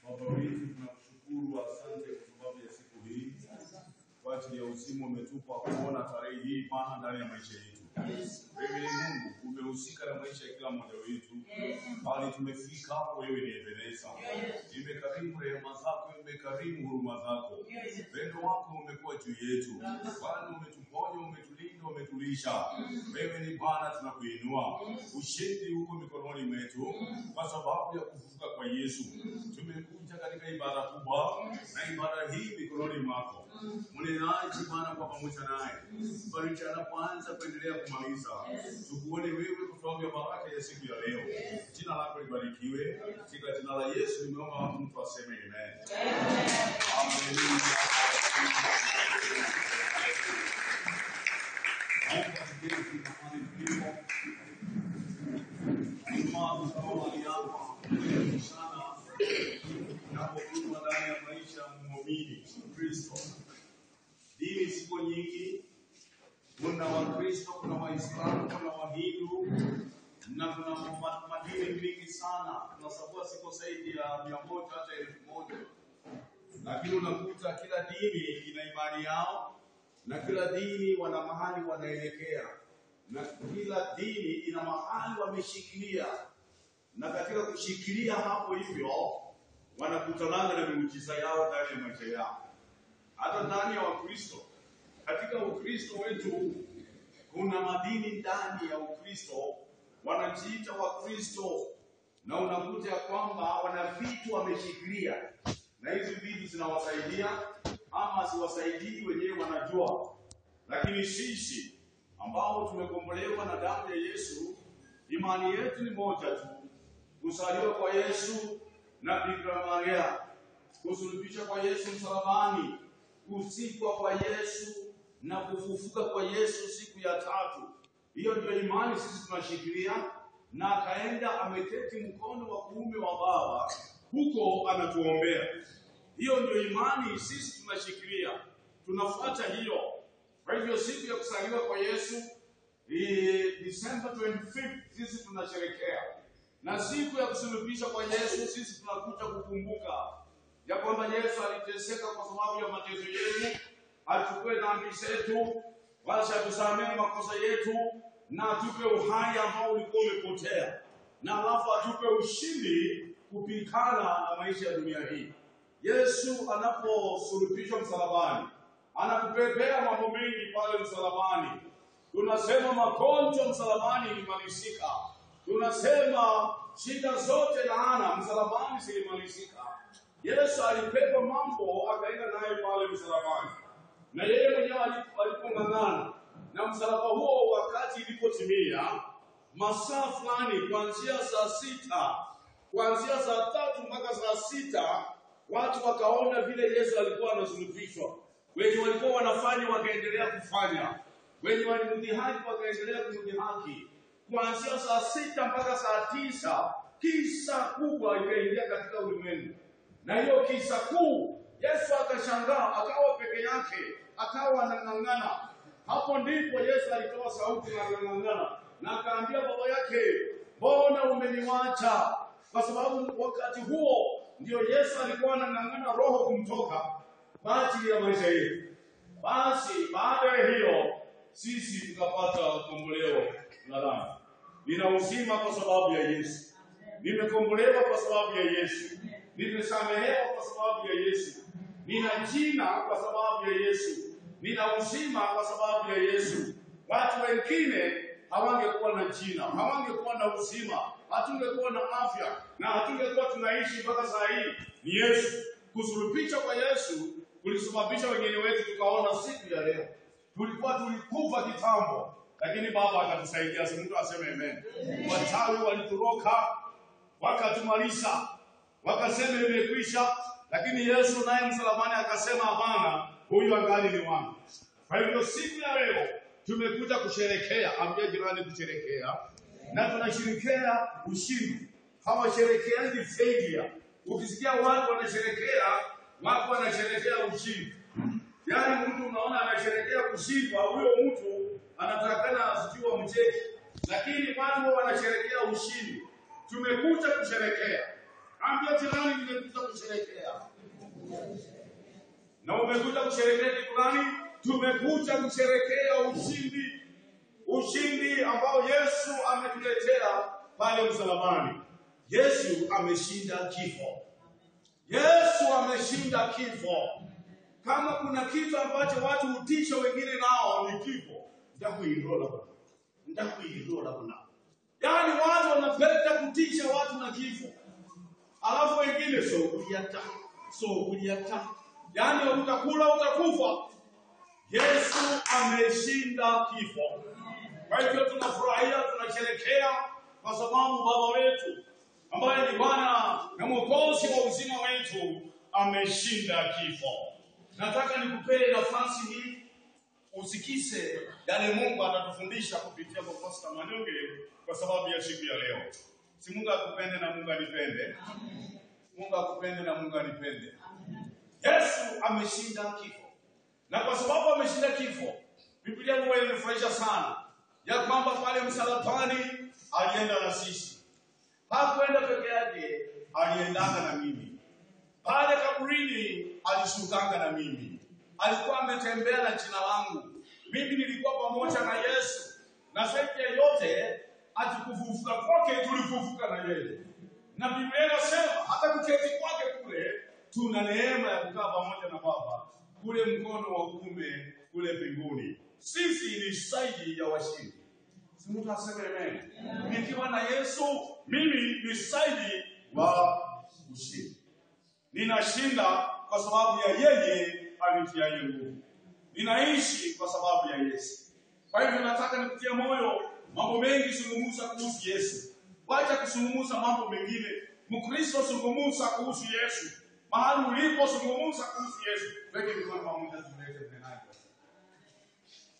Baba wetu, tunakushukuru, asante kwa sababu ya siku hii, kwa ajili ya uzima umetupa kuona tarehe hii Bwana ndani ya maisha yetu. Wewe ni Mungu, umehusika na maisha ya kila mmoja wetu. Bali tumefika hapo, wewe ni Ebeneza. Imekarimu rehema zako, imekarimu huruma zako. Pendo wako umekuwa juu yetu. Bwana umetuponya, umetulinda, umetulisha. Wewe ni Bwana, tunakuinua. Ushindi huko mikononi mwetu kwa sababu ya kufufuka kwa Yesu. Tumekuja katika ibada kubwa na ibada hii mikononi mwako. Mnenaji Bwana kwa pamoja naye. Bariki anapoanza kuendelea kumaliza. Tukuone wewe kwa sababu ya baraka ya siku ya leo. Jina lako libarikiwe. Katika jina la Yesu nimeomba mtu aseme amen. Amen. Ndani ya maisha ya muumini Kristo. Dini siku nyingi, kuna Wakristo, kuna Waislamu, kuna Wahindu, na kuna madini mingi sana. Tunasabua siku zaidi ya 100 hata 1000. Lakini unakuta kila dini ina imani yao, na kila dini wana mahali wanaelekea, na kila dini ina mahali wameshikilia, na katika kushikilia hapo hivyo wanakutana na miujiza yao ndani ya maisha yao. Hata ndani ya Wakristo, katika Ukristo wetu kuna madini ndani ya Ukristo wanajiita Wakristo, na unakuta ya kwamba wana vitu wameshikilia, na hizi vitu zinawasaidia ama siwasaidii wenyewe wanajua. Lakini sisi ambao tumekombolewa na damu ya Yesu, imani yetu ni moja tu: kuzaliwa kwa Yesu na Bikira Maria, kusulubishwa kwa Yesu msalabani, kuzikwa kwa Yesu na kufufuka kwa Yesu siku ya 3. Hiyo ndio imani sisi tunashikilia, na akaenda ameketi mkono wa kuume wa Baba, huko anatuombea. Hiyo ndio imani sisi tunashikilia, tunafuata hiyo. Kwa hivyo siku ya kuzaliwa kwa Yesu December 25th sisi tunasherehekea, na siku ya kusulubishwa kwa Yesu sisi tunakuja kukumbuka ya kwamba Yesu aliteseka kwa sababu ya mateso yetu, achukue dhambi zetu, basi atusamehe makosa yetu, na atupe uhai ambao ulikuwa umepotea, na alafu atupe ushindi kupikana na maisha ya dunia hii. Yesu anaposulubishwa msalabani, anakupepea mambo mengi pale msalabani. Tunasema magonjwa msalabani ilimalizika. Tunasema shida zote laana msalabani zilimalizika. Yesu alipepa mambo akaenda naye pale msalabani. Na yeye mwenyewe alipong'ang'ana na msalaba huo, wakati ilipotimia masaa fulani, kuanzia saa 6, kuanzia saa 3 mpaka saa 6, watu wakaona vile Yesu alikuwa anasulubishwa. Wenye walikuwa wanafanya wakaendelea kufanya, wenye walimdhihaki wakaendelea kumdhihaki. Kuanzia saa 6 mpaka saa 9, kisa kubwa ikaingia katika ulimwengu. Na hiyo kisa kuu, Yesu akashangaa, akawa peke yake, akawa anang'ang'ana. Hapo ndipo Yesu alitoa sauti na anang'ang'ana, na akaambia baba yake, mbona umeniacha? Kwa sababu wakati huo ndio Yesu alikuwa anang'ang'ana roho kumtoka kwa ajili ya maisha yetu. Basi baada ya hiyo sisi tukapata komboleo la dhambi. Nina uzima kwa sababu ya Yesu. Nimekombolewa kwa sababu ya Yesu. Nimesamehewa kwa sababu ya Yesu. Nina jina kwa sababu ya Yesu. Nina uzima kwa sababu ya Yesu. Watu wengine hawangekuwa na jina, hawangekuwa na uzima, hatungekuwa na afya, na hatungekuwa tunaishi mpaka saa hii. Ni Yesu. Kusulubishwa kwa Yesu kulisababisha wengine wetu tukaona siku ya leo. Tulikufa kitambo, lakini Baba akatusaidia. Mtu aseme amen. Wachawi walitoroka, wakatumalisha, wakasema imekwisha, lakini Yesu naye msalabani akasema hapana, huyu angali ni wangu. Kwa hivyo siku ya leo tumekuja kusherehekea, ambia jirani kusherehekea, na tunasherehekea ushindi. Hawasherehekeaji failure. Ukisikia watu wanasherehekea, watu wanasherehekea ushindi. Yaani mtu unaona anasherehekea kushindwa, huyo mtu anatakana asijue mcheki. lakini watu wanasherehekea ushindi. Tumekuja kusherehekea. Ambia jirani, nimekuja kusherehekea. Na umekuja kusherehekea kitu gani? Tumekuja kusherehekea ushindi. Ushindi ambao Yesu ametuletea pale msalabani. Yesu ameshinda kifo. Yesu ameshinda kifo. Kama kuna kitu ambacho watu hutisha wengine nao ni kifo, ndakuirola bwana. Yaani watu wanapenda kutisha watu na kifo. Alafu wengine so kuliata. Yaani utakula utakufa. Yesu ameshinda kifo. Kwa hivyo tunafurahia, tunasherehekea kwa sababu Baba wetu ambaye ni Bwana na Mwokozi wa uzima wetu ameshinda kifo. Nataka nikupee nafasi hii usikise yale Mungu atatufundisha kupitia kwa Pastor Manyonge kwa sababu ya siku ya leo. Si Mungu akupende na Mungu anipende. Amen. Mungu akupende na Mungu anipende. Amen. Yesu ameshinda kifo. Na kwa sababu ameshinda kifo, Biblia huwa inanifurahisha sana ya kwamba pale msalabani alienda na sisi. Hakuenda peke yake, aliendanga na mimi. Pale kaburini alishukanga na mimi. Alikuwa ametembea na jina langu. Mimi nilikuwa pamoja na Yesu. Na zaidi ya yote, atikufufuka kwake tulifufuka na yeye. Na Biblia inasema hata kuketi kwake kule tuna neema ya kukaa pamoja na Baba kule mkono wa kuume kule mbinguni. Sisi ni zaidi ya washindi. Si mtu aseme amen. Nikiwa na Yesu, mimi ni zaidi wa ushindi. Ninashinda kwa sababu ya yeye anitiaye nguvu. Ninaishi kwa sababu ya Yesu. Kwa hivyo nataka nikutie moyo, mambo mengi zungumza kuhusu Yesu. Wacha kuzungumza mambo mengine. Mkristo zungumza kuhusu Yesu. Mahali ulipo zungumza kuhusu Yesu. Weke mikono pamoja tulete tena.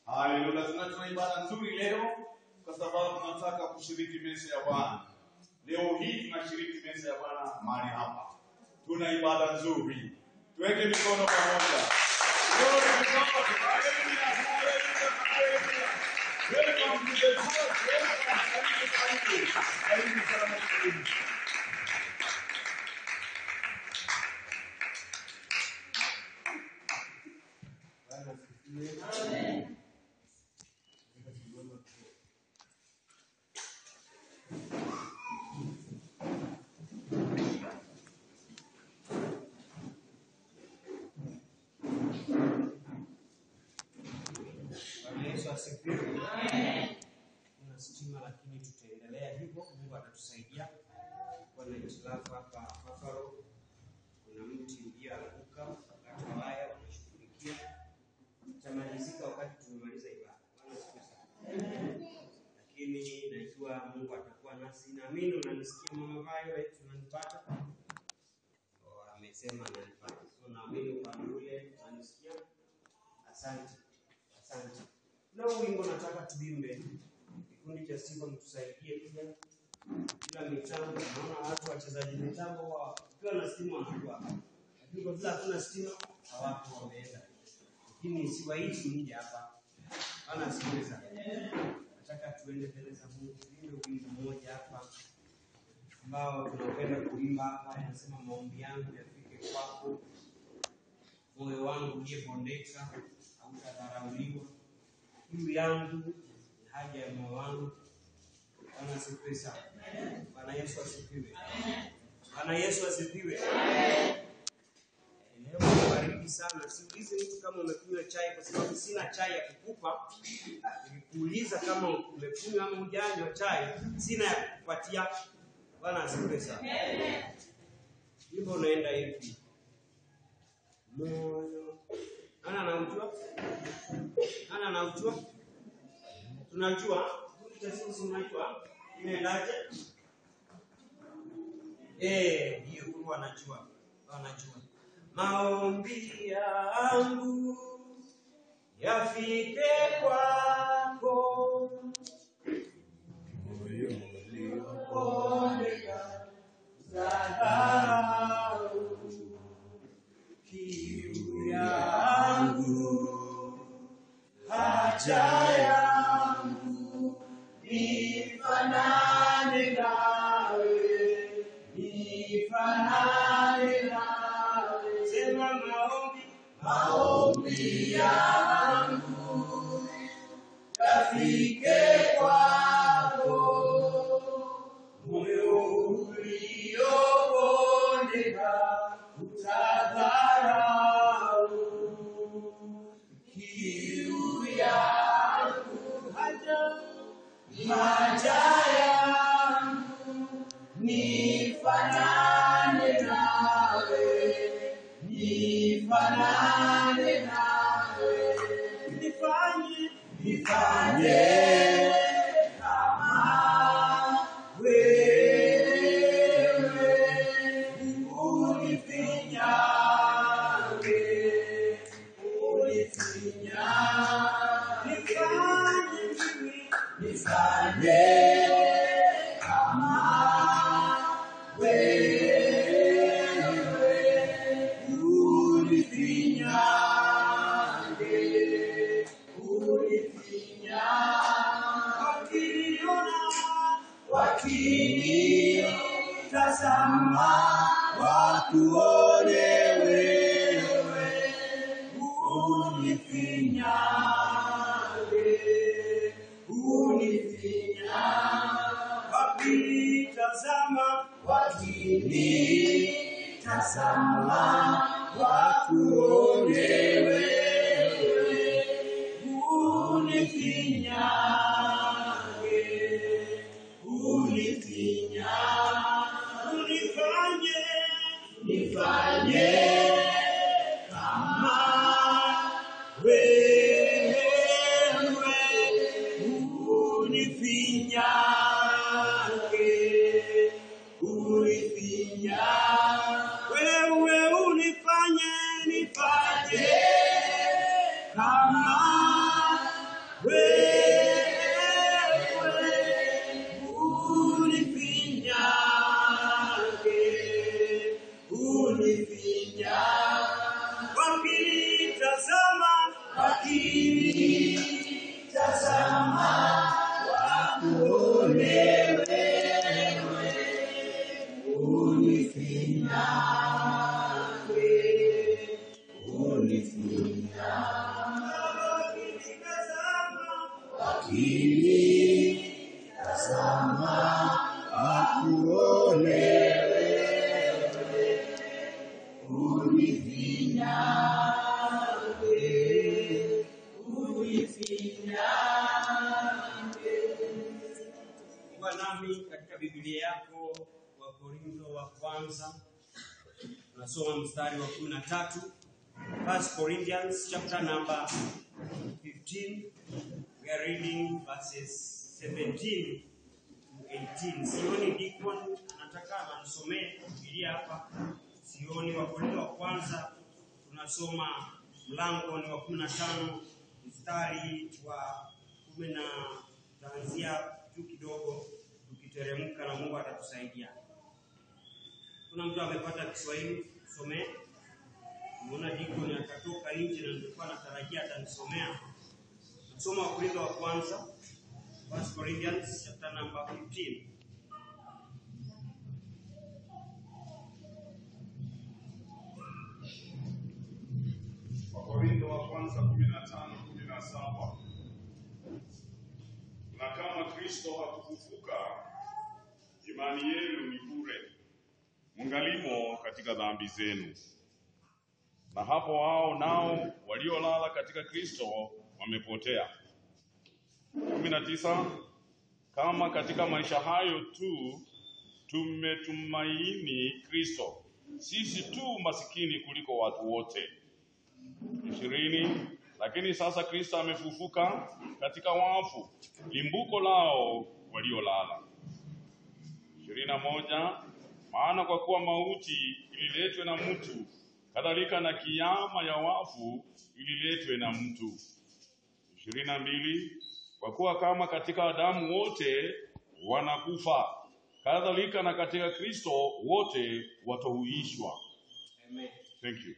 Haleluya, tunatoa ibada nzuri leo kwa sababu tunataka kushiriki meza ya Bwana. Leo hii tunashiriki meza ya Bwana mahali hapa. Tuna ibada nzuri. Tuweke mikono pamoja. Welcome to the church. Kuna stima lakini tutaendelea hivyo. Mungu atatusaidia. Kuna hitilafu hapa Buffalo. Kuna mti ulianguka wakati waya wanashughulikia. Tutamalizika wakati tumemaliza ibada. Lakini najua Mungu atakuwa nasi. Naamini unanisikia Mama Violet, unanipata? Amesema ananipata. So naamini upande ule unanisikia. Asante. Na wimbo nataka tuimbe. Kikundi cha sifa mtusaidie pia. Kila mitambo, naona watu wachezaji mitambo wao ukiwa na stima wanakuwa. Lakini kwa vile hakuna stima, hawatu wameenda. Lakini siwaiti mje hapa. Bana siweza. Nataka tuende mbele za Mungu. Tuimbe wimbo mmoja hapa ambao tunapenda kuimba hapa. Anasema maombi yangu yafike kwako. Moyo wangu uliyebondeka hautadharauliwa. Kiu yangu ni haja ya moyo wangu. Bwana asifiwe sana. Bwana Yesu asifiwe. Bwana Yesu asifiwe. Leo baridi sana. Siulize mtu kama umekunywa chai kwa sababu sina chai ya kukupa. Nikuuliza kama umekunywa ama hujanywa chai, sina ya kukupatia. Bwana asifiwe sana. Hivyo unaenda hivi. Moyo. Ana anaujua? Tunajua, sisi tunajua. Inaendaje? Hiyo huwa anajua. Maombi yangu yafike kwako. Moyo uliopondeka dharau. Kiu yangu, haja yangu ni nifanane nawe, nifanane nawe. Sema maombi yangu yafike kwako, moyo uliobondeka utadharau, kiu yangu haja yangu nifanane nawe, nifanane nawe. Nifanye kama wewe, unifinyange, nifanye kama wewe, unifinyange, wakinitazama wakuone wewe, unifinyange, wakinitazama wakuone wewe, unifinyange, nifanye kama wewe, unifinyange, wewe unifanye, nifanye kama wakinitazama wakuone wewe, unifinyange, wakinitazama wakuone wewe, Kwa nami katika Biblia yako wa Korintho wa kwanza tunasoma mstari wa 13. 1 Corinthians chapter number 15. We are reading verses 17 to 18. Sioni Deacon anataka anisomee Biblia hapa. Sioni wa Korintho wa kwanza tunasoma mlango ni wa 15 mstari wa 10 kuanzia juu kidogo tukiteremka na Mungu atatusaidia. Kuna mtu amepata Kiswahili somee. Muona Deacon atatoka nje na nilikuwa natarajia atanisomea. Nasoma wa Korintho wa kwanza 1 Corinthians chapter number 15. Wakorintho wa kwanza 15:17. Na kama Kristo hakufufuka, imani yenu ni bure, mungalimo katika dhambi zenu. Na hapo hao nao waliolala katika Kristo wamepotea. 19. Kama katika maisha hayo tu tumetumaini Kristo, sisi tu masikini kuliko watu wote. 20. Lakini sasa Kristo amefufuka katika wafu, limbuko lao waliolala. 21. Maana kwa kuwa mauti ililetwe na mtu, kadhalika na kiyama ya wafu ililetwe na mtu. 22. Kwa kuwa kama katika Adamu wote wanakufa, kadhalika na katika Kristo wote watahuishwa. Amen. Thank you.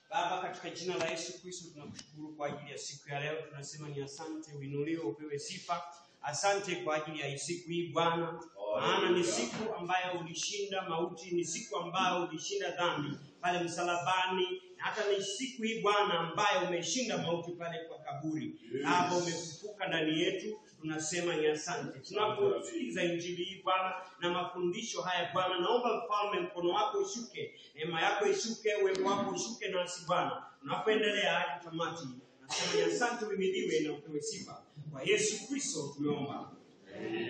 Baba, katika jina la Yesu Kristo tunakushukuru kwa ajili ya siku ya leo. Tunasema ni asante, uinuliwe, upewe sifa. Asante kwa ajili ya siku hii Bwana. Maana ni siku ambayo ulishinda mauti, ni siku ambayo ulishinda dhambi pale msalabani. Hata ni siku hii Bwana ambayo umeshinda mauti pale kwa kaburi. Hapo umefufuka ndani yetu. Tunasema ni asante. Tunaposikiliza injili hii Bwana na mafundisho haya Bwana, naomba Mfalme mkono wako ushuke, neema yako ishuke, uwepo wako ushuke nasi Bwana. Tunapoendelea hadi tamati, nasema ni asante, uhimidiwe na upewe sifa. Kwa Yesu Kristo tumeomba.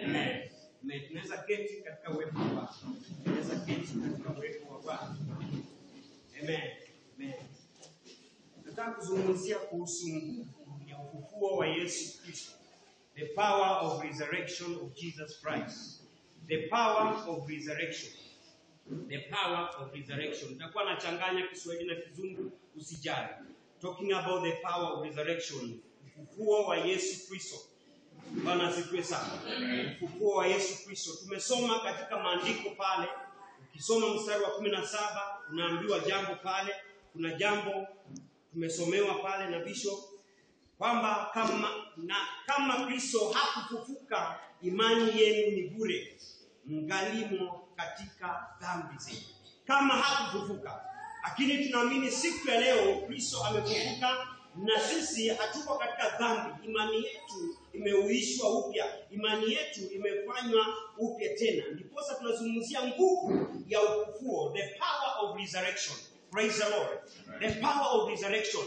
Amen. Tunaweza keti katika uwepo wa Bwana. Tunaweza keti katika uwepo wa Bwana. Amen. Amen. Nataka kuzungumzia kuhusu ya ufufuo wa Yesu Kristo. The power of resurrection of Jesus Christ. The power of resurrection. The power of resurrection. Nitakuwa nachanganya Kiswahili na Kizungu, usijali. Talking about the power of resurrection. Ufufuo wa Yesu Kristo. Bwana asifiwe sana. Ufufuo wa Yesu Kristo. Tumesoma katika maandiko pale. Ukisoma mstari wa 17 unaambiwa jambo pale. Kuna jambo tumesomewa pale na bishop kwamba kama Kristo hakufufuka, imani yenu ni bure, mngalimo katika dhambi zenu. Kama hakufufuka, lakini tunaamini siku ya leo Kristo amefufuka na sisi hatuko katika dhambi. Imani yetu imeuishwa upya, imani yetu imefanywa upya tena. Ndipo sasa tunazungumzia nguvu ya ufufuo, the power of resurrection. Praise the Lord. The power of resurrection.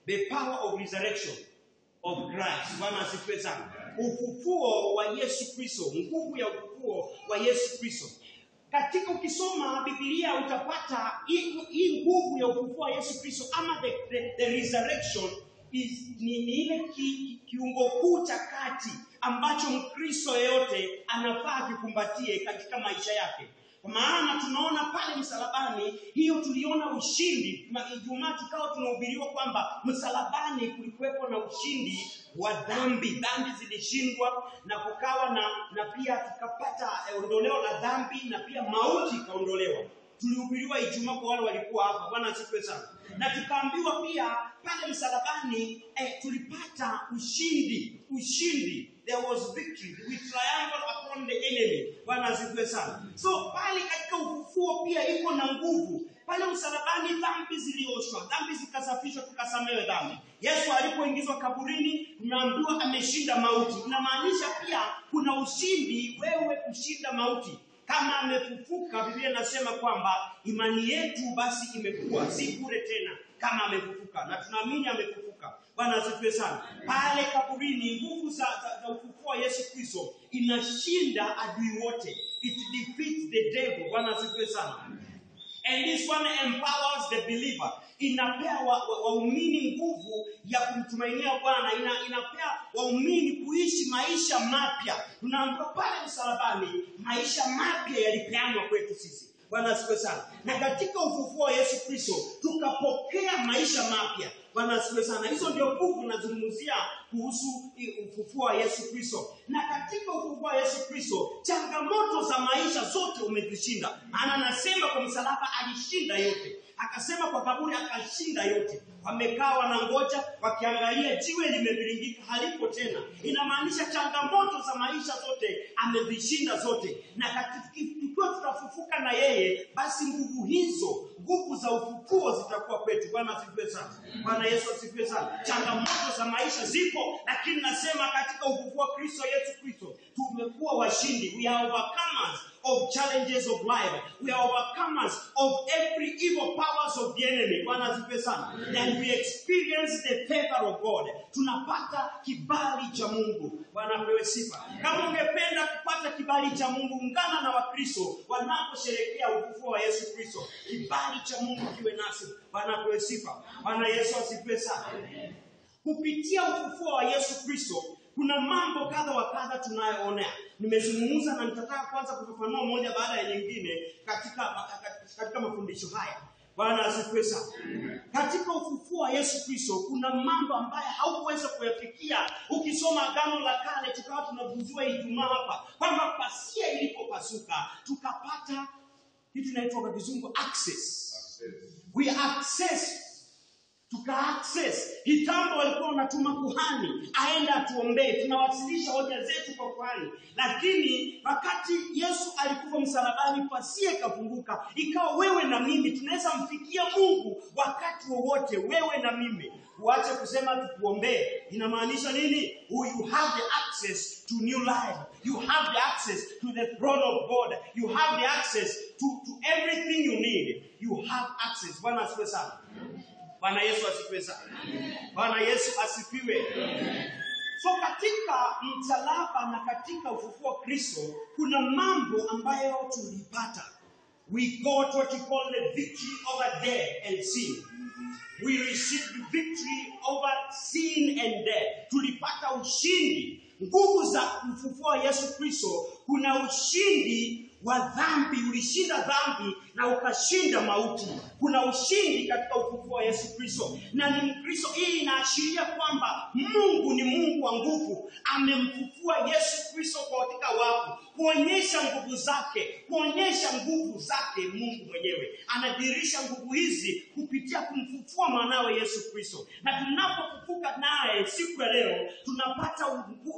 The power of resurrection of Christ. Bwana asifiwe sana. Ufufuo wa Yesu Kristo, nguvu ya ufufuo wa Yesu Kristo. Katika ukisoma Biblia utapata hii nguvu ya ufufuo wa Yesu Kristo ama the resurrection ni ile kiungo kuu cha kati ambacho Mkristo yeyote anafaa kikumbatie katika maisha yake. Kwa maana tunaona pale msalabani, hiyo tuliona ushindi. Ijumaa tukawa tunahubiriwa kwamba msalabani kulikuwepo na ushindi wa dhambi. Dhambi zilishindwa na kukawa na pia tukapata ondoleo la dhambi na pia mauti kaondolewa. Tulihubiriwa Ijumaa kwa wale walikuwa hapa. Bwana asifiwe sana. Na tukaambiwa pia pale msalabani tulipata ushindi. There was victory. We triumphed upon the enemy. Bwana asifiwe sana. So pale katika ufufuo pia iko na nguvu. Pale msalabani dhambi zilioshwa, dhambi zikasafishwa, tukasamehewa dhambi. Yesu alipoingizwa kaburini, tunaambiwa ameshinda mauti. Inamaanisha pia kuna ushindi, wewe kushinda mauti. Kama amefufuka, Biblia inasema kwamba imani yetu basi imekuwa si bure tena kama amefufuka, na tunaamini amefufuka. Bwana asifiwe sana. Pale kaburini nguvu za ufufuo wa Yesu Kristo inashinda adui wote. It defeats the devil. Bwana asifiwe sana. And this one empowers the believer. Inapea waumini nguvu ya kumtumainia Bwana. Inapea waumini kuishi maisha mapya. Tunaambiwa pale msalabani maisha mapya yalipeanwa kwetu sisi. Bwana asifiwe sana. Na katika ufufuo wa Yesu Kristo tukapokea maisha mapya. Bwana asifiwe sana. Hizo ndio nguvu nazungumzia kuhusu ufufuo wa Yesu Kristo. Na katika ufufuo wa Yesu Kristo changamoto za maisha zote umezishinda. Maana anasema kwa msalaba alishinda yote. Akasema kwa kaburi akashinda yote. Wamekaa wanangoja wakiangalia jiwe limeviringika halipo tena. Inamaanisha changamoto za maisha zote amezishinda zote. Na tukiwa tutafufuka na yeye, basi nguvu hizo, nguvu za ufufuo zitakuwa kwetu. Bwana asifiwe sana. Bwana Yesu asifiwe sana. Changamoto za maisha zipo, lakini nasema katika ufufuo wa Kristo Yesu Kristo tumekuwa washindi. We are overcomers of challenges of life. We are overcomers of every evil powers of the enemy. Bwana asifiwe sana. And we experience the favor of God. Tunapata kibali cha Mungu. Bwana apewe sifa. Kama ungependa kupata kibali cha Mungu, ungana na Wakristo wanaposherehekea ufufuo wa Yesu Kristo. Kibali cha Mungu kiwe nasi. Bwana apewe sifa. Bwana Yesu asifiwe sana. Kupitia ufufuo wa Yesu Kristo kuna mambo kadha wa kadha tunayoona. Nimezungumza na nitataka kwanza kufafanua moja baada ya nyingine katika mafundisho haya. Bwana asifiwe sana. Katika ufufuo wa Yesu Kristo kuna mambo ambayo haukuweza kuyafikia ukisoma Agano la Kale. Tukawa tunavunjwa Ijumaa hapa kwamba pasia ilipopasuka tukapata kitu kinaitwa kwa Kizungu access. We access tuka-access. Kitambo walikuwa wanatuma kuhani aenda atuombee, tunawasilisha hoja zetu kwa kuhani. Lakini wakati Yesu alikufa msalabani, pasia ikafunguka, ikawa wewe na mimi tunaweza mfikia Mungu wakati wowote, wewe na mimi. Uache kusema tukuombee. Inamaanisha nini? You have the access to new life. You have the access to the throne of God. You have the access to everything you need. You have access. Bwana asifiwe sana. Bwana Yesu asifiwe sana. Bwana Yesu asifiwe. So katika msalaba na katika ufufuo wa Kristo kuna mambo ambayo tulipata. We got what we call the victory over death and sin. We received victory over sin and death. Tulipata ushindi. Nguvu za ufufuo wa Yesu Kristo, kuna ushindi wa dhambi. Ulishinda dhambi na ukashinda mauti. Kuna ushindi katika ufufuo wa Yesu Kristo. Na ni Mkristo, hii inaashiria kwamba Mungu ni Mungu wa nguvu. Amemfufua Yesu Kristo kwa katika wafu, kuonyesha nguvu zake, Mungu mwenyewe. Anadhihirisha nguvu hizi kupitia kumfufua mwanawe Yesu Kristo. Na tunapofufuka naye siku ya leo,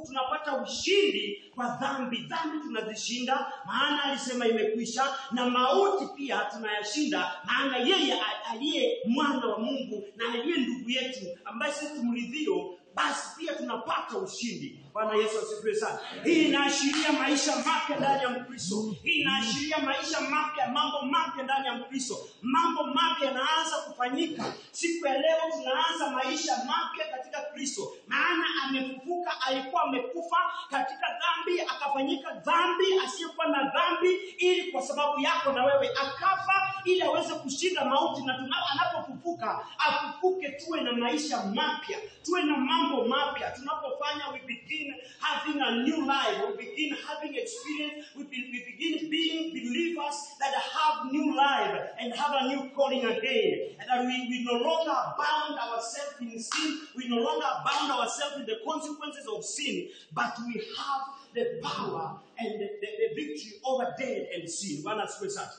tunapata ushindi kwa dhambi. Dhambi tunazishinda, maana alisema imekwisha, na mauti pia tunayashinda, maana yeye aliye mwana wa Mungu na aliye ndugu yetu ambaye sisi tumridhio, basi pia tunapata ushindi. Bwana Yesu asifiwe sana. Hii inaashiria maisha mapya ndani ya Mkristo. Hii inaashiria maisha mapya, mambo mapya ndani ya Mkristo. Mambo mapya yanaanza kufanyika. Siku ya leo tunaanza maisha mapya katika Kristo. Maana amefufuka, alikuwa amekufa katika dhambi, akafanyika dhambi asiyekuwa na dhambi, ili kwa sababu yako na wewe akafa ili aweze kushinda mauti. Na anapofufuka, afufuke tuwe na maisha mapya, tuwe na mambo mapya. Tunapofanya, we begin having a new life, we begin having experience, we begin being believers that have new life and have a new calling again. And that we no longer bound ourselves in sin, we no longer bound ourselves in the consequences of sin, but we have the power and the victory over death and sin. Bwana asifiwe sana.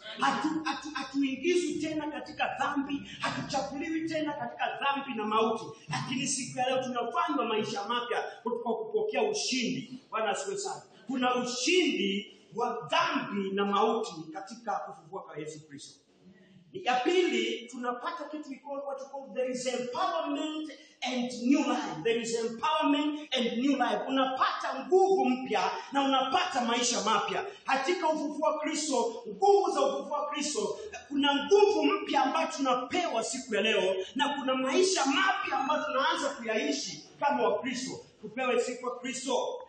Hatuingizwi tena katika dhambi, hatuchafuliwi tena katika dhambi na mauti. Lakini siku ya leo tunafanywa maisha mapya kwa kupokea ushindi. Bwana asifiwe sana. Kuna ushindi wa dhambi na mauti katika kufufuka kwa Yesu Kristo. Ya pili, tunapata kitu what we call there is empowerment and new life. There is empowerment and new life. Unapata nguvu mpya na unapata maisha mapya. Katika ufufuo wa Kristo, nguvu za ufufuo wa Kristo, kuna nguvu mpya ambayo tunapewa siku ya leo, na kuna maisha mapya ambayo tunaanza kuyaishi kama wa Kristo. Tupewe sifa Kristo.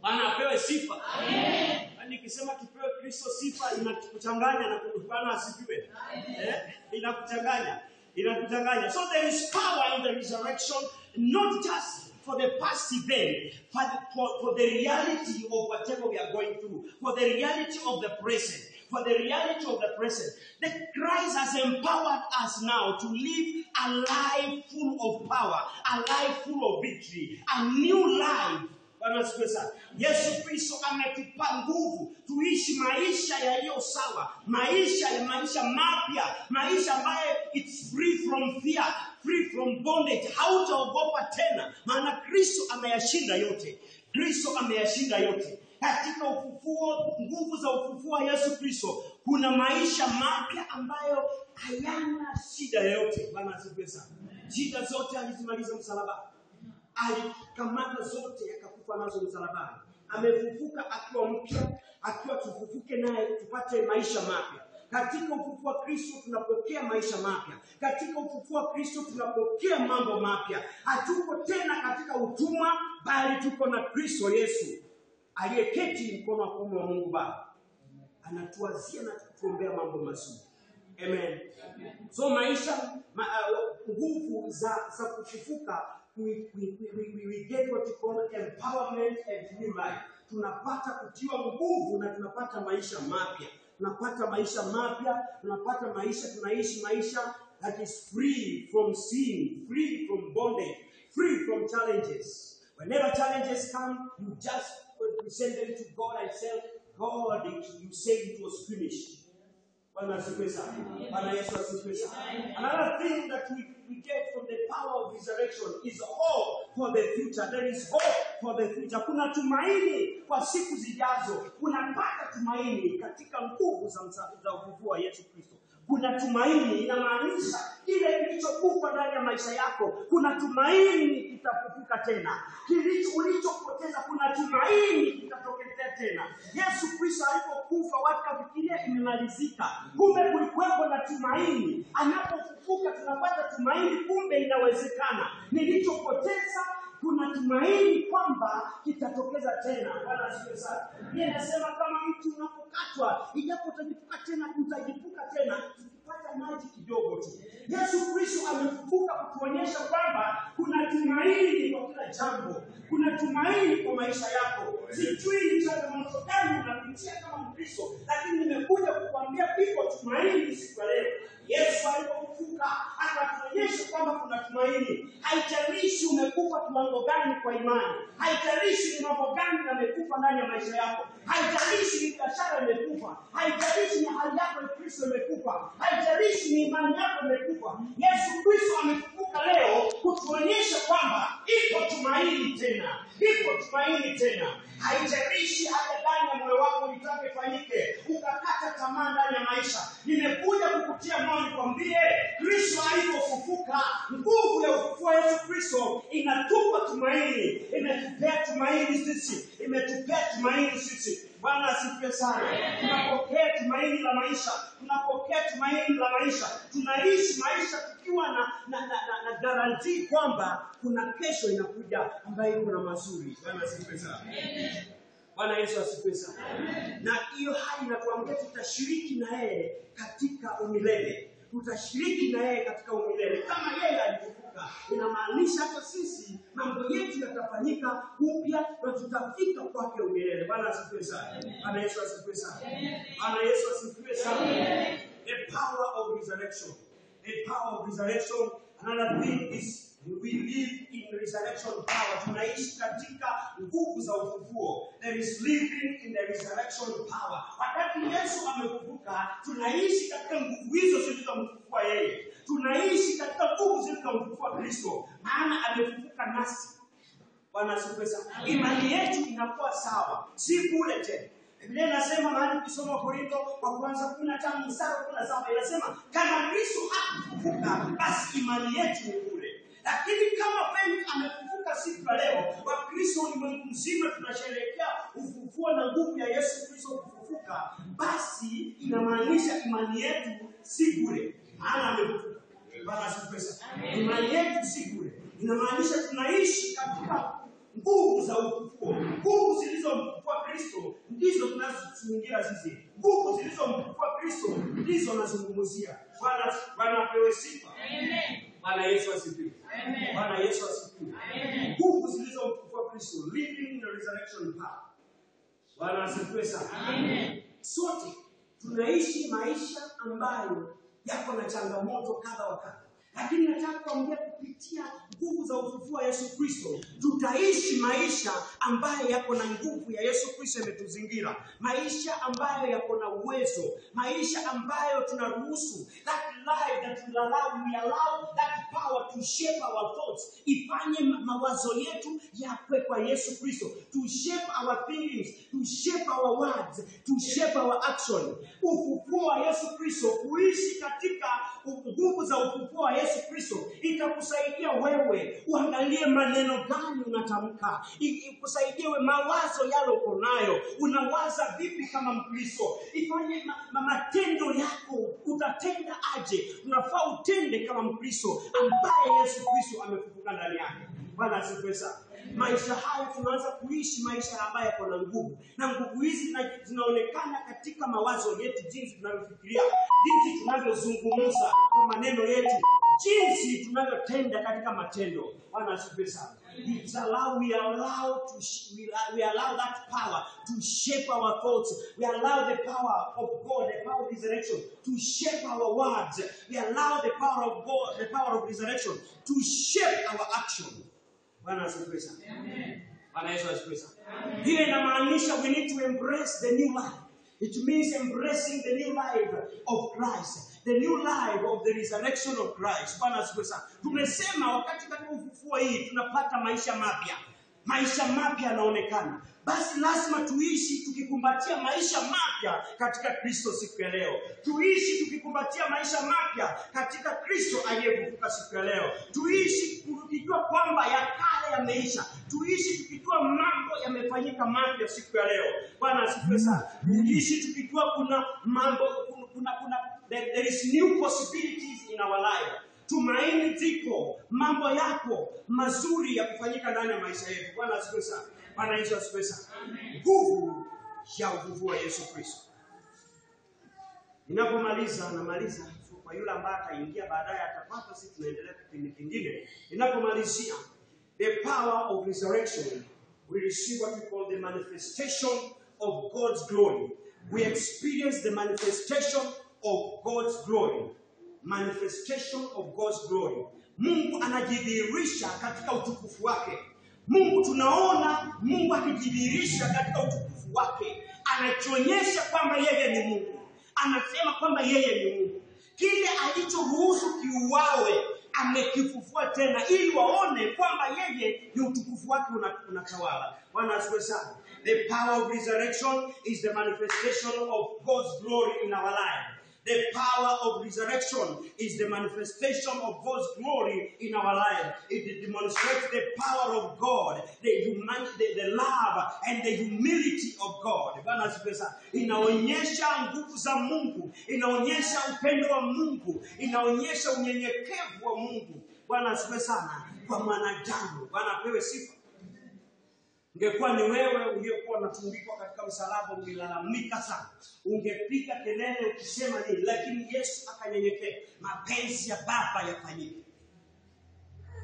Bwana apewe sifa. Amen. Nikisema tupewe Kristo sifa inakuchanganya na Bwana asifiwe. Inakuchanganya. So there is power in the resurrection, not just for the past event, but for the reality of whatever we are going through, for the reality of the present. For the reality of the present, that Christ has empowered us now to live a life full of power, a life full of victory, a new life. Bwana asifiwe sana. Yesu Kristo ametupa nguvu tuishi maisha yaliyo sawa, maisha mapya, maisha ambayo it's free from fear, free from bondage. Hautaogopa tena, maana Kristo ameyashinda yote. Katika ufufuo, nguvu za ufufuo wa Yesu Kristo, kuna maisha mapya ambayo hayana shida yoyote. Bwana asifiwe sana. Shida zote alizimaliza msalabani. Alikamata zote akakufa nazo msalabani. Amefufuka akiwa mpya, akiwa tufufuke naye tupate maisha mapya. Katika ufufuo wa Kristo tunapokea maisha mapya. Katika ufufuo wa Kristo tunapokea mambo mapya. Hatuko tena katika utumwa, bali tuko na Kristo Yesu aliyeketi mkono wa kuume wa Mungu Baba. Anatuazia na kutuombea mambo mazuri. Amen. So maisha, nguvu za kufufuka, we get what we call empowerment and new life. Tunapata kutiwa nguvu na tunapata maisha mapya. Tunaishi maisha that is free from sin, free from bondage, free from challenges. Whenever challenges come, you just present them to God and say, God, you said it was finished. Bwana asifiwe sana. Bwana Yesu asifiwe sana. Another thing that we get from the power of resurrection is hope for the future. There is hope for the future. Kuna tumaini kwa siku zijazo. Unapata tumaini katika nguvu za ufufuo wa Yesu Kristo. Kuna tumaini, inamaanisha kile kilichokufa ndani ya maisha yako, kuna tumaini kitafufuka tena. Ulichopoteza, kuna tumaini kitatokezea tena. Yesu Kristo alipokufa watu kafikiria imemalizika. Kumbe kulikuwepo na tumaini. Anapofufuka tunapata tumaini, kumbe inawezekana. Nilichopoteza kuna tumaini kwamba kitatokeza tena. Bwana asifiwe sana. Yeye anasema kama mtu unapokatwa, ijapo utajipuka tena, utajipuka tena, tukipata maji kidogo tu. Yesu Kristo amefufuka kutuonyesha kwamba kuna tumaini kwa kila jambo. Kuna tumaini kwa maisha yako. Sijui ni changamoto gani unapitia kama Mkristo, lakini nimekuja kukuambia iko tumaini siku ya leo. Yesu alipofufuka akatuonyesha kwamba kuna tumaini. Haijalishi umekufa kiwango gani kwa imani. Haijalishi ni mambo gani yamekufa ndani ya maisha yako. Haijalishi ni biashara imekufa. Haijalishi ni hali yako ya Kristo imekufa. Haijalishi ni imani yako imekufa. Yesu Kristo amefufuka leo kutuonyesha kwamba iko tumaini tena. Iko tumaini tena. Haijalishi hata ndani ya moyo wako litake fanyike, ukakata tamaa ndani ya maisha. Nimekuja kukutia moyo nikwambie, Kristo alipofufuka, nguvu ya ufufuo wa Yesu Kristo inatupa tumaini. Imetupea tumaini sisi. Imetupea tumaini sisi. Bwana asifiwe sana. Tunapokea tumaini la maisha. Tunapokea tumaini la maisha. Tunaishi maisha tukiwa na guarantee kwamba kuna kesho inakuja ambayo iko na mazuri. Bwana asifiwe sana. Bwana Yesu asifiwe sana. Na hiyo hali inatuambia tutashiriki na yeye katika umilele. Tutashiriki na yeye katika umilele. Kama yeye alifufuka, inamaanisha hata sisi mambo yetu yatafanyika upya na tutafika kwake umilele. Bwana asifiwe sana. Bwana Yesu asifiwe sana. Bwana Yesu asifiwe sana. The power of resurrection. The power of resurrection. Another thing is we live in resurrection power. Tunaishi katika nguvu za ufufuo. There is living in the resurrection power. Wakati Yesu amefufuka, tunaishi katika nguvu hizo zilizomfufua yeye. Tunaishi katika nguvu zilizomfufua Kristo. Maana amefufuka nasi. Bwana asifiwe sana. Imani yetu inakuwa sawa. Si bure tena. Biblia inasema mahali ukisoma Korintho wa kwanza 15 mstari 17 inasema kama Kristo hakufufuka basi imani yetu ni bure. Lakini kama kweli amefufuka siku ya leo, Wakristo ulimwengu mzima tunasherehekea ufufuo na nguvu ya Yesu Kristo kufufuka, basi inamaanisha imani yetu si bure. Maana amefufuka. Bwana asifiwe sana. Imani yetu si bure. Inamaanisha tunaishi katika nguvu za ufufuo. Nguvu zilizomfufua Kristo ndizo tunazozingira sisi. Nguvu zilizomfufua Kristo ndizo nazungumzia. Bwana apewe sifa. Amen. Bwana Yesu asifiwe. Amen. Bwana Yesu asifiwe. Amen. Nguvu zilizomfufua Kristo, living in the resurrection power. Bwana asifiwe sana. Amen. Sote tunaishi maisha ambayo yako na changamoto kadha wa kadha. Lakini nataka kuambia kupitia nguvu za ufufuo wa Yesu Kristo, tutaishi maisha ambayo yako na nguvu ya Yesu Kristo imetuzingira. Maisha ambayo yako na uwezo. Maisha ambayo tunaruhusu that life that we allow that power to shape our thoughts. Ifanye mawazo yetu yakwe kwa Yesu Kristo. To shape our feelings, to shape our words, to shape our action. Ufufuo wa Yesu Kristo, kuishi katika nguvu za ufufuo wa Yesu Kristo itakusaidia wewe uangalie maneno gani unatamka. Ikusaidie mawazo yale uko nayo. Unawaza vipi kama Mkristo? Ifanye matendo yako utatenda aje? Unafaa utende kama Mkristo ambaye Yesu Kristo amefufuka ndani yake. Bwana asifiwe sana. Maisha haya tunaanza kuishi maisha ambayo yako na nguvu. Na nguvu hizi zinaonekana katika mawazo yetu, jinsi tunavyofikiria, jinsi tunavyozungumza kwa maneno yetu, jinsi tunavyotenda katika matendo. Bwana asifiwe sana. We allow that power to shape our thoughts. We allow the power of God, the power of resurrection, to shape our words. We allow the power of God, the power of resurrection, to shape our action. Bwana asifiwe sana. Amen. Bwana Yesu asifiwe sana. Hii inamaanisha we need to embrace the new life. It means embracing the new life of Christ, the new life of the resurrection of Christ. Bwana asifiwe sana. Tumesema wakati katika ufufuo hii tunapata maisha mapya. Maisha mapya yanaonekana. Basi lazima tuishi tukikumbatia maisha mapya katika Kristo siku ya leo. Tuishi tukikumbatia maisha mapya katika Kristo aliyefufuka siku ya leo. Tuishi tukijua kwamba ya kale yameisha. Tuishi tukijua mambo yamefanyika mapya siku ya leo. Bwana asifiwe sana. Tuishi tukijua kuna mambo there is new possibilities in our life. Tumaini ziko, mambo yako mazuri ya kufanyika ndani ya maisha yetu. Bwana asifiwe sana. Bwana Yesu asifiwe sana. Nguvu ya ufufuo wa Yesu Kristo. Ninapomaliza kwa yule ambaye ataingia baadaye atapata, sisi tunaendelea kipindi kingine. Ninapomalizia, the power of resurrection, we receive what we call the manifestation of God's glory. We experience the manifestation of God's glory. Manifestation of God's glory. Mungu anajidhihirisha katika utukufu wake. Mungu tunaona Mungu akijidhihirisha katika utukufu wake. Anajionyesha kwamba yeye ni Mungu. Anasema kwamba yeye ni Mungu. Kile alichoruhusu kiuawe amekifufua tena ili waone kwamba yeye ni utukufu wake unatawala. Bwana asifiwe sana. The power of resurrection is the manifestation of God's glory in our life. The power of resurrection is the manifestation of God's glory in our life. It demonstrates the power of God, the humanity, the love and the humility of God. Inaonyesha nguvu za Mungu, inaonyesha upendo wa Mungu, inaonyesha unyenyekevu wa Mungu. Bwana asifiwe sana kwa mwanadamu. Bwana apewe sifa. Ungekuwa ni wewe uliyekuwa unatundikwa katika msalaba ungilalamika sana. Ungepiga kelele ukisema nini, lakini Yesu akanyenyekea. Mapenzi ya Baba yafanyike.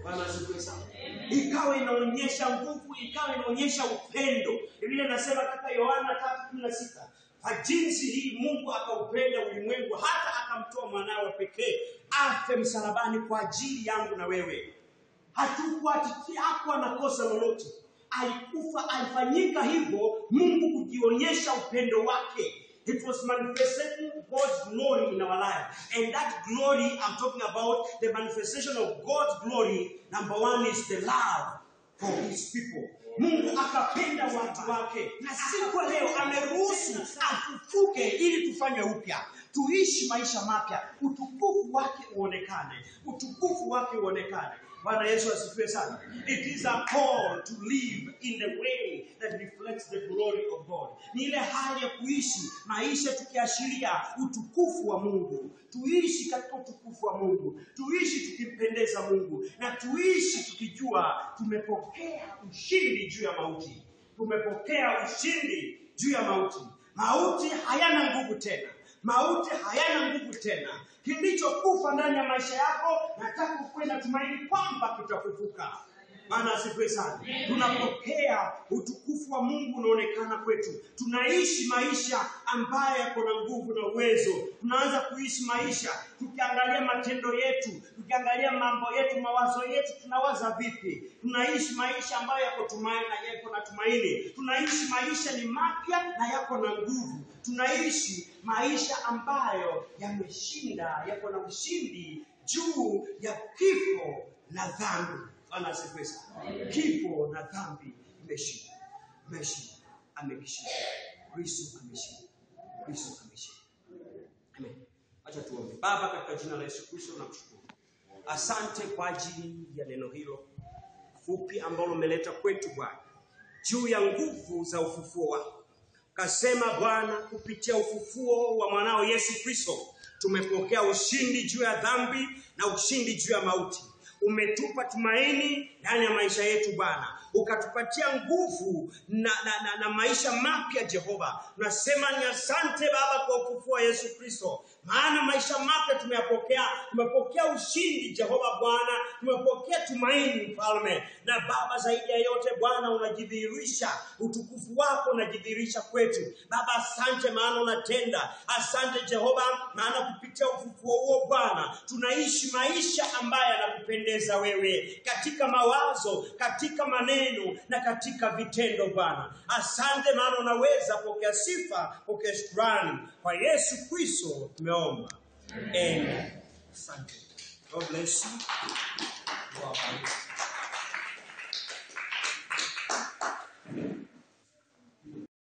Bwana asifiwe sana. Ikawa inaonyesha nguvu, ikawa inaonyesha upendo. Biblia inasema katika Yohana 3:16, kwa jinsi hii Mungu akaupenda ulimwengu hata akamtoa mwanawe pekee afe msalabani kwa ajili yangu na wewe. Hakuwa na kosa lolote. Alikufa, alifanyika hivyo Mungu kujionyesha upendo wake. It was manifesting God's glory in our life. And that glory, I'm talking about the manifestation of God's glory. Number one is the love for his people. Mungu akapenda watu wake. Na siku leo ameruhusu afufuke ili tufanye upya. Tuishi maisha mapya. Utukufu wake uonekane. Utukufu wake uonekane. Bwana Yesu asifiwe sana. It is a call to live in the way that reflects the glory of God. Ni ile hali ya kuishi maisha tukiashiria utukufu wa Mungu. Tuishi katika utukufu wa Mungu. Tuishi tukimpendeza Mungu. Na tuishi tukijua tumepokea ushindi juu ya mauti. Tumepokea ushindi juu ya mauti. Mauti hayana nguvu tena. Mauti hayana nguvu tena. Kilichokufa ndani ya maisha yako nataka kwenda tumaini kwamba kitafufuka. Maana asifiwe sana. Tunapokea utukufu wa Mungu unaonekana kwetu. Tunaishi maisha ambayo yako na nguvu na uwezo. Tunaanza kuishi maisha tukiangalia matendo yetu, tukiangalia mambo yetu, mawazo yetu, tunawaza vipi. Tunaishi maisha ambayo yako na tumaini. Tunaishi maisha ni mapya na yako na nguvu. Tunaishi maisha ambayo yameshinda, yako na ushindi juu ya kifo na dhambi. Bwana asifiwe sana. Kifo na dhambi imeshinda. Amekishinda. Kristo ameshinda. Amen. Acha tuombe. Baba, katika jina la Yesu Kristo nakushukuru. Asante kwa ajili ya neno hilo fupi ambalo umeleta kwetu Bwana. Juu ya nguvu za ufufuo wako. Kasema Bwana, kupitia ufufuo wa mwanao Yesu Kristo tumepokea ushindi juu ya dhambi na ushindi juu ya mauti. Umetupa tumaini ndani ya maisha yetu Bwana. Ukatupatia nguvu na maisha mapya Jehova. Nasema ni asante Baba kwa ufufuo wa Yesu Kristo. Maana maisha mapya tumeyapokea. Tumepokea ushindi Jehova Bwana. Tumepokea tumaini Mfalme. Na Baba, zaidi ya yote Bwana, unajidhihirisha, utukufu wako unajidhihirisha kwetu. Baba, asante maana unatenda. Asante Jehova maana kupitia ufufuo huo Bwana tunaishi maisha ambayo yanakupendeza wewe, katika mawazo, katika maneno na katika vitendo Bwana. Asante maana unaweza. Pokea sifa, pokea shukrani. Kwa Yesu Kristo tumeomba. Amen. Asante. God bless you. Wow.